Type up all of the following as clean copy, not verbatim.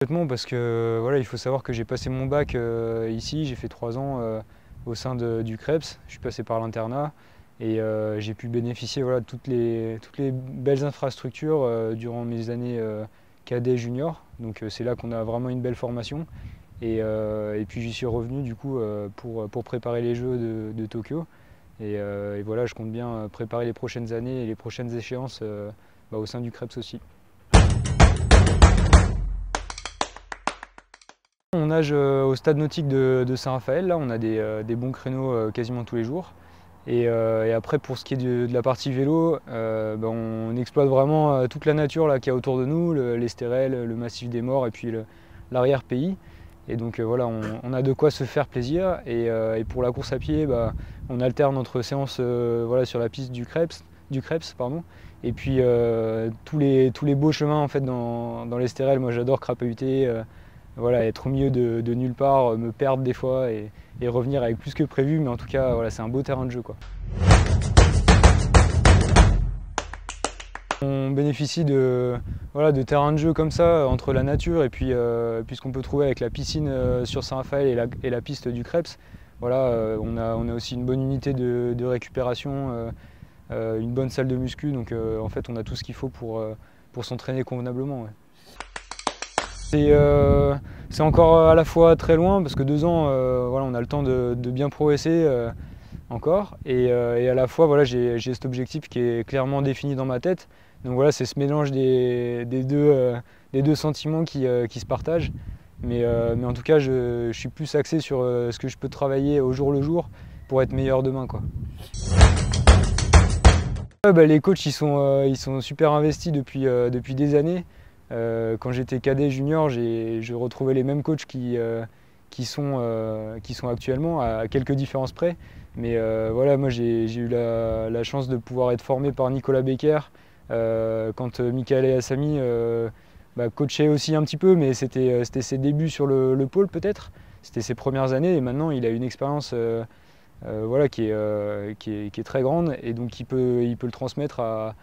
Complètement, parce que voilà, il faut savoir que j'ai passé mon bac ici, j'ai fait 3 ans au sein du CREPS, je suis passé par l'internat et j'ai pu bénéficier voilà, de toutes les belles infrastructures durant mes années cadet junior. Donc c'est là qu'on a vraiment une belle formation et puis j'y suis revenu du coup pour préparer les Jeux de Tokyo et voilà, je compte bien préparer les prochaines années et les prochaines échéances au sein du CREPS aussi. On nage au stade nautique de Saint-Raphaël, là on a des bons créneaux quasiment tous les jours. Et après pour ce qui est de la partie vélo, on exploite vraiment toute la nature qu'il y a autour de nous, l'Estérel, le massif des Morts et puis l'arrière-pays. Et donc voilà, on a de quoi se faire plaisir. Et pour la course à pied, on alterne entre séances voilà, sur la piste du Creps, pardon, et puis tous les beaux chemins en fait, dans l'Estérel. Moi j'adore crapahuter. Voilà, être au milieu de nulle part, me perdre des fois et revenir avec plus que prévu, mais en tout cas voilà, c'est un beau terrain de jeu, quoi. On bénéficie voilà, de terrains de jeu comme ça, entre la nature et puis ce qu'on peut trouver avec la piscine sur Saint-Raphaël et la piste du Creps. Voilà, on a aussi une bonne unité de récupération, une bonne salle de muscu, donc en fait on a tout ce qu'il faut pour s'entraîner convenablement. Ouais. C'est encore à la fois très loin parce que 2 ans, voilà, on a le temps de bien progresser encore et à la fois voilà, j'ai cet objectif qui est clairement défini dans ma tête. Donc voilà, c'est ce mélange des deux sentiments qui se partagent. Mais en tout cas, je suis plus axé sur ce que je peux travailler au jour le jour pour être meilleur demain, quoi. Les coachs ils sont super investis depuis des années. Quand j'étais cadet junior, je retrouvais les mêmes coachs qui sont actuellement, à quelques différences près. Mais voilà, moi j'ai eu la chance de pouvoir être formé par Nicolas Becker quand Michael Assami coachait aussi un petit peu, mais c'était ses débuts sur le pôle peut-être. C'était ses premières années et maintenant il a une expérience voilà, qui est très grande et donc il peut le transmettre à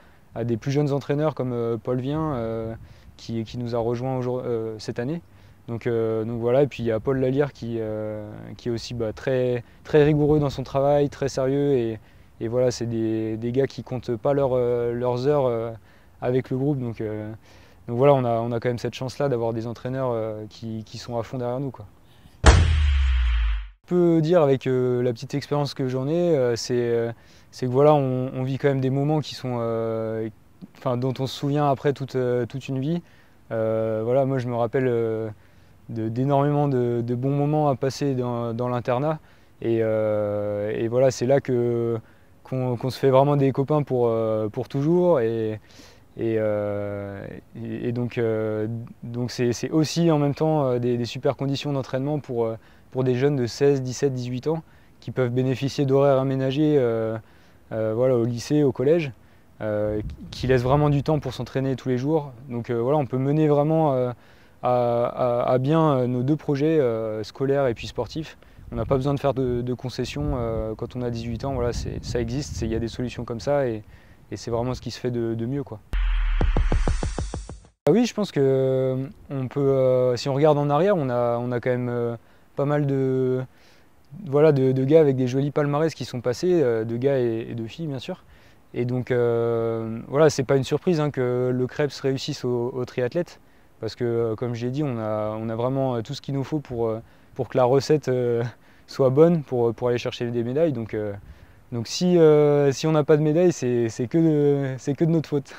des plus jeunes entraîneurs comme Paul Vien qui nous a rejoint cette année. Donc voilà, et puis il y a Paul Lalire qui est aussi très, très rigoureux dans son travail, très sérieux et voilà, c'est des gars qui comptent pas leurs heures avec le groupe. Donc voilà, on a quand même cette chance-là d'avoir des entraîneurs qui sont à fond derrière nous, quoi. Je peux dire avec la petite expérience que j'en ai, c'est que voilà, on vit quand même des moments qui sont, dont on se souvient après toute une vie. Voilà, moi je me rappelle d'énormément de bons moments à passer dans l'internat et voilà, c'est là qu'on se fait vraiment des copains pour toujours et donc c'est aussi en même temps des super conditions d'entraînement pour des jeunes de 16, 17, 18 ans qui peuvent bénéficier d'horaires aménagés voilà, au lycée, au collège, qui laissent vraiment du temps pour s'entraîner tous les jours. Donc voilà, on peut mener vraiment à bien nos deux projets scolaires et puis sportifs. On n'a pas besoin de faire de concessions quand on a 18 ans. Voilà, ça existe, il y a des solutions comme ça et c'est vraiment ce qui se fait de mieux, quoi. Oui, je pense que on peut, si on regarde en arrière, on a quand même pas mal voilà, de gars avec des jolis palmarès qui sont passés, de gars et de filles bien sûr. Et donc voilà, c'est pas une surprise hein, que le Creps réussisse au triathlète, parce que comme je l'ai dit, on a vraiment tout ce qu'il nous faut pour que la recette soit bonne pour aller chercher des médailles. Donc si on n'a pas de médaille, c'est que de notre faute.